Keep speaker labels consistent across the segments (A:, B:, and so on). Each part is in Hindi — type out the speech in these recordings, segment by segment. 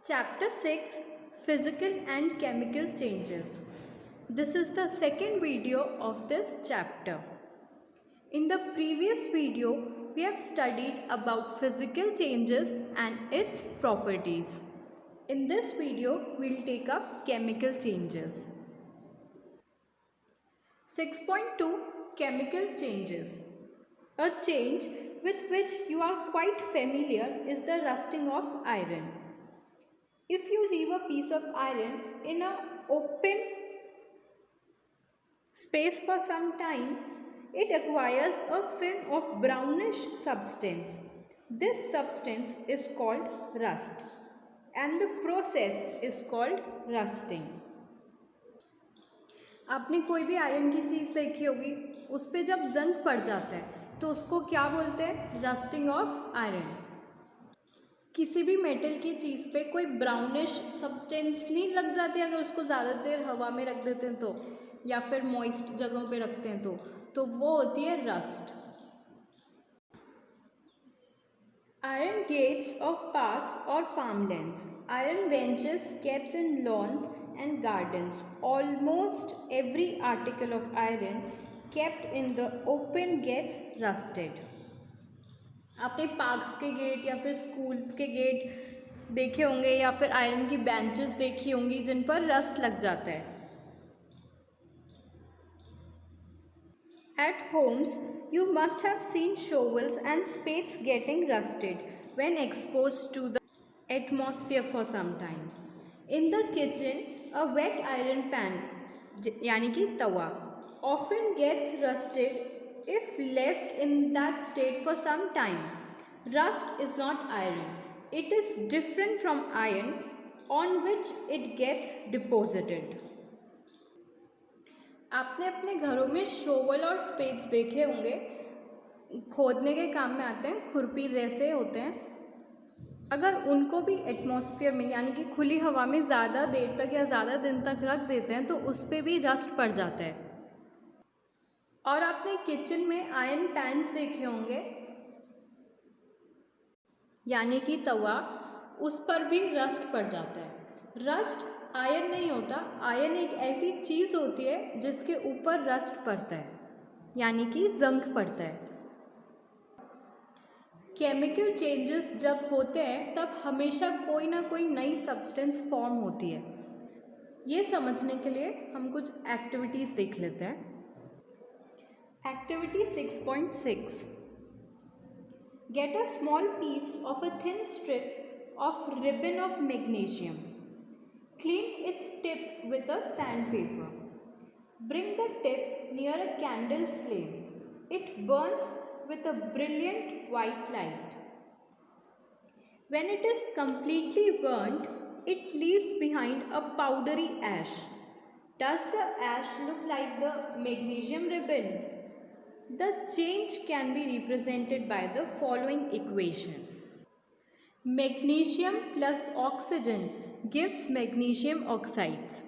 A: Chapter 6 Physical and Chemical Changes. This is the second video of this chapter. In the previous video, we have studied about physical changes and its properties. In this video, we will take up chemical changes. 6.2 Chemical Changes. A change with which you are quite familiar is the rusting of iron. If you leave a piece of iron in an open space for some time, it acquires a film of brownish substance. This substance is called rust and the process is called rusting. आपने कोई भी आयरन की चीज़ देखी होगी, उस पर जब जंग पड़ जाता है तो उसको क्या बोलते हैं? Rusting of iron. किसी भी मेटल की चीज़ पे कोई ब्राउनिश सब्सटेंस नहीं लग जाती अगर उसको ज़्यादा देर हवा में रख देते हैं तो, या फिर मॉइस्ट जगहों पे रखते हैं तो वो होती है rust. Iron gates of parks or farmlands. Iron benches kept in lawns and gardens. Almost every article of iron kept in the open gets rusted. आपने पार्क्स के गेट या फिर स्कूल्स के गेट देखे होंगे या फिर आयरन की बेंचेस देखी होंगी जिन पर रस्ट लग जाता है. At homes, you must have seen shovels and spades getting rusted when exposed to the atmosphere for some time. In the kitchen, a wet iron pan, यानी कि तवा, often gets rusted if left in that state for some time. Rust is not iron. It is different from iron on which it gets deposited. आपने अपने घरों में शोवल और स्पेड्स देखे होंगे, खोदने के काम में आते हैं, खुरपी जैसे होते हैं. अगर उनको भी एटमॉस्फेयर में यानी कि खुली हवा में ज़्यादा देर तक या ज़्यादा दिन तक रख देते हैं तो उस पर भी रस्ट पड़ जाता है. और आपने किचन में आयरन पैन्स देखे होंगे यानी कि तवा, उस पर भी रस्ट पड़ जाता है. रस्ट आयरन नहीं होता. आयरन एक ऐसी चीज़ होती है जिसके ऊपर रस्ट पड़ता है यानी कि जंग पड़ता है. केमिकल चेंजेस जब होते हैं तब हमेशा कोई ना कोई नई सब्सटेंस फॉर्म होती है. ये समझने के लिए हम कुछ एक्टिविटीज़ देख लेते हैं. Activity 6.6. Get a small piece of a thin strip of ribbon of magnesium. Clean its tip with a sandpaper. Bring the tip near a candle flame. It burns with a brilliant white light. When it is completely burnt, it leaves behind a powdery ash. Does the ash look like the magnesium ribbon? The change can be represented by the following equation. Magnesium plus oxygen gives magnesium oxides.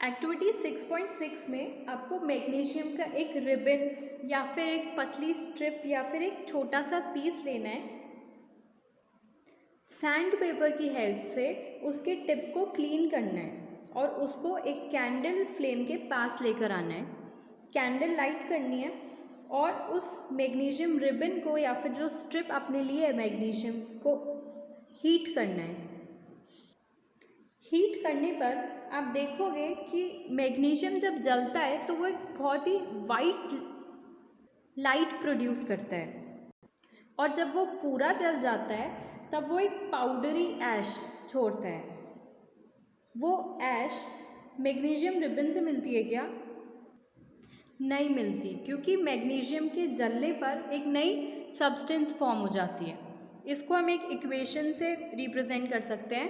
A: Activity 6.6 में आपको मैग्नीशियम का एक रिबन या फिर एक पतली स्ट्रिप या फिर एक छोटा सा पीस लेना है. सैंड पेपर की हेल्प से उसके टिप को क्लीन करना है और उसको एक कैंडल फ्लेम के पास लेकर आना है. कैंडल लाइट करनी है और उस मैग्नीशियम रिबन को या फिर जो स्ट्रिप आपने ली है मैग्नीशियम को हीट करना है. हीट करने पर आप देखोगे कि मैग्नीशियम जब जलता है तो वो एक बहुत ही वाइट लाइट प्रोड्यूस करता है और जब वो पूरा जल जाता है तब वो एक पाउडरी ऐश छोड़ता है. वो ऐश मैग्नीशियम रिबन से मिलती है क्या? नहीं मिलती, क्योंकि मैग्नीशियम के जलने पर एक नई सब्सटेंस फॉर्म हो जाती है. इसको हम एक इक्वेशन से रिप्रेजेंट कर सकते हैं.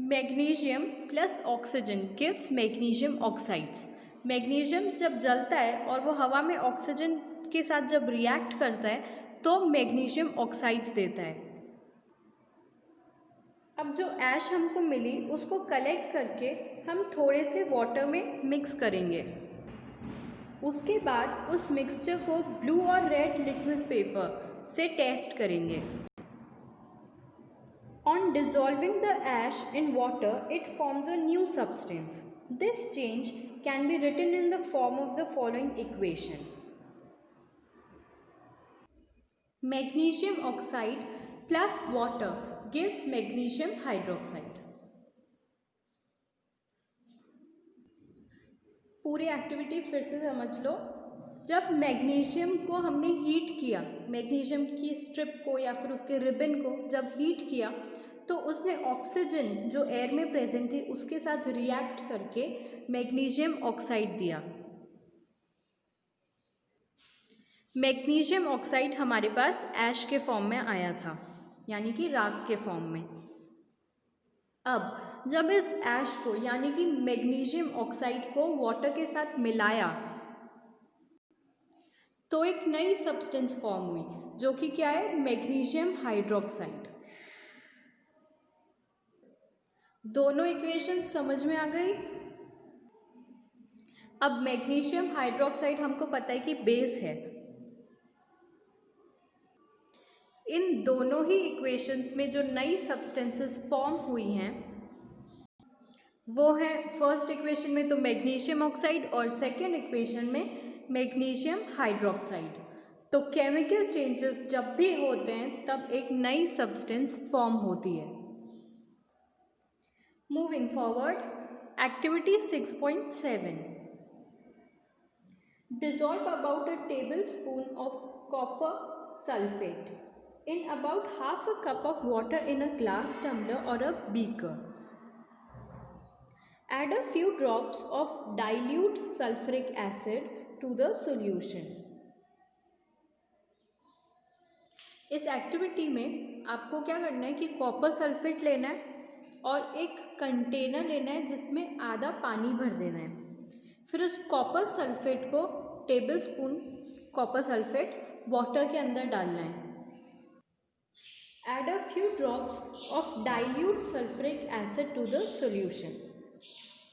A: Magnesium plus oxygen gives magnesium oxides. Magnesium जब जलता है और वो हवा में ऑक्सीजन के साथ जब रिएक्ट करता है तो मैग्नीशियम ऑक्साइड्स देता है. अब जो ऐश हमको मिली उसको कलेक्ट करके हम थोड़े से वाटर में मिक्स करेंगे. उसके बाद उस मिक्सचर को ब्लू और रेड लिटमस पेपर से टेस्ट करेंगे. On dissolving the ash in water, it forms a new substance. This change can be written in the form of the following equation. Magnesium oxide plus water gives magnesium hydroxide. पूरी एक्टिविटी फिर से समझ लो। जब मैग्नीशियम को हमने हीट किया, मैग्नीशियम की स्ट्रिप को या फिर उसके रिबन को जब हीट किया तो उसने ऑक्सीजन जो एयर में प्रेजेंट थी उसके साथ रिएक्ट करके मैग्नीशियम ऑक्साइड दिया। मैग्नीशियम ऑक्साइड हमारे पास ऐश के फॉर्म में आया था, यानी कि राख के फॉर्म में। अब जब इस ऐश को यानी कि मैग्नीशियम ऑक्साइड को वाटर के साथ मिलाया तो एक नई सब्सटेंस फॉर्म हुई जो कि क्या है, मैग्नीशियम हाइड्रोक्साइड। दोनों इक्वेशन समझ में आ गई। अब मैग्नीशियम हाइड्रोक्साइड हमको पता है कि बेस है। इन दोनों ही इक्वेशंस में जो नई सब्सटेंसेस फॉर्म हुई हैं वो है, फर्स्ट इक्वेशन में तो मैग्नीशियम ऑक्साइड और सेकेंड इक्वेशन में मैग्नीशियम हाइड्रोक्साइड। तो केमिकल चेंजेस जब भी होते हैं तब एक नई सब्सटेंस फॉर्म होती है। Moving forward, activity 6.7, dissolve about a tablespoon of copper sulfate in about half a cup of water in a glass tumbler or a beaker. Add a few drops of dilute sulfuric acid to the solution. इस एक्टिविटी में आपको क्या करना है कि कॉपर सल्फेट लेना है और एक कंटेनर लेना है जिसमें आधा पानी भर देना है। फिर उस कॉपर सल्फेट को table spoon copper sulphate water के अंदर डालना है। Add a few drops of dilute sulfuric acid to the solution.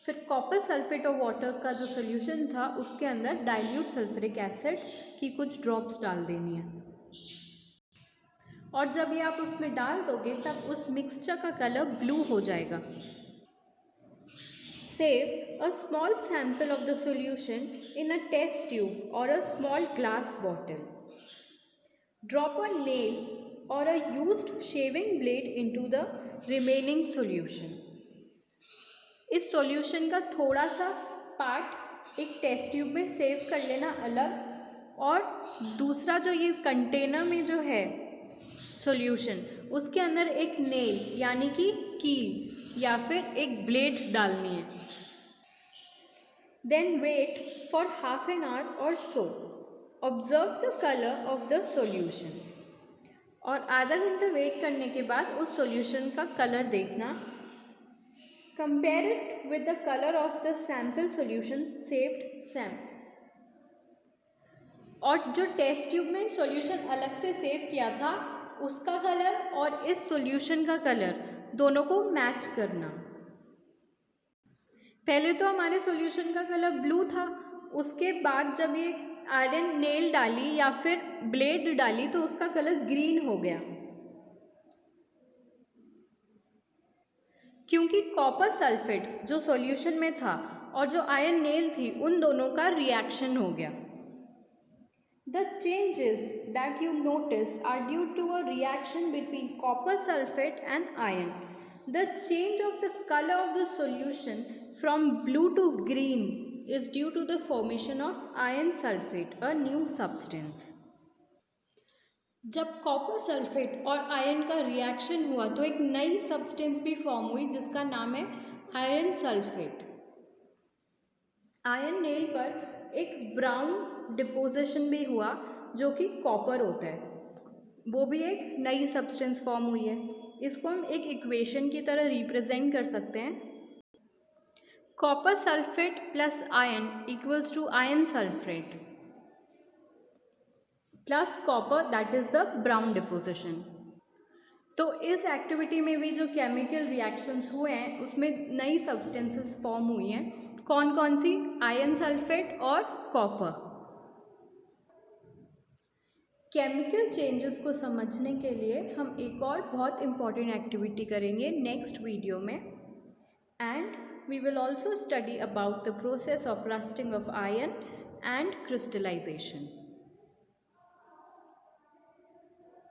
A: फिर कॉपर सल्फेट और वाटर का जो सोल्यूशन था उसके अंदर डाइल्यूट सल्फ्यूरिक एसिड की कुछ ड्रॉप्स डाल देनी है और जब ये आप उसमें डाल दोगे तब उस मिक्सचर का कलर ब्लू हो जाएगा। Save a small sample of the solution in a test tube or a small glass bottle. Drop a nail or a used shaving blade into the remaining solution. इस सॉल्यूशन का थोड़ा सा पार्ट एक टेस्ट ट्यूब में सेव कर लेना अलग, और दूसरा जो ये कंटेनर में जो है सॉल्यूशन उसके अंदर एक नेल यानी कि कील या फिर एक ब्लेड डालनी है। Then wait for half an hour और सो। Observe the colour of the solution. और आधा घंटा वेट करने के बाद उस सॉल्यूशन का कलर देखना। Compare it with the color of the sample solution saved SAM. और जो टेस्ट ट्यूब में सॉल्यूशन अलग से सेव किया था उसका कलर और इस सॉल्यूशन का कलर दोनों को मैच करना। पहले तो हमारे सॉल्यूशन का कलर ब्लू था, उसके बाद जब ये आयरन नेल डाली या फिर ब्लेड डाली तो उसका कलर ग्रीन हो गया, क्योंकि कॉपर सल्फेट जो सॉल्यूशन में था और जो आयरन नेल थी उन दोनों का रिएक्शन हो गया। The changes that you notice are due to a reaction between copper sulfate and iron. The change of the color of the solution from blue to green is due to the formation of iron sulfate, a new substance. जब कॉपर सल्फेट और आयरन का रिएक्शन हुआ तो एक नई सब्सटेंस भी फॉर्म हुई जिसका नाम है आयरन सल्फेट। आयरन नेल पर एक ब्राउन डिपोजिशन भी हुआ जो कि कॉपर होता है, वो भी एक नई सब्सटेंस फॉर्म हुई है। इसको हम एक इक्वेशन की तरह रिप्रेजेंट कर सकते हैं। Copper sulphate plus iron equals to iron sulphate plus copper, that is the brown deposition. तो इस एक्टिविटी में भी जो केमिकल रिएक्शंस हुए हैं उसमें नई सब्सटेंसेस फॉर्म हुई हैं। कौन कौन सी? आयरन सल्फेट और कॉपर। केमिकल चेंजेस को समझने के लिए हम एक और बहुत इम्पॉर्टेंट एक्टिविटी करेंगे नेक्स्ट वीडियो में, and we will also study about the process of rusting of iron and crystallization.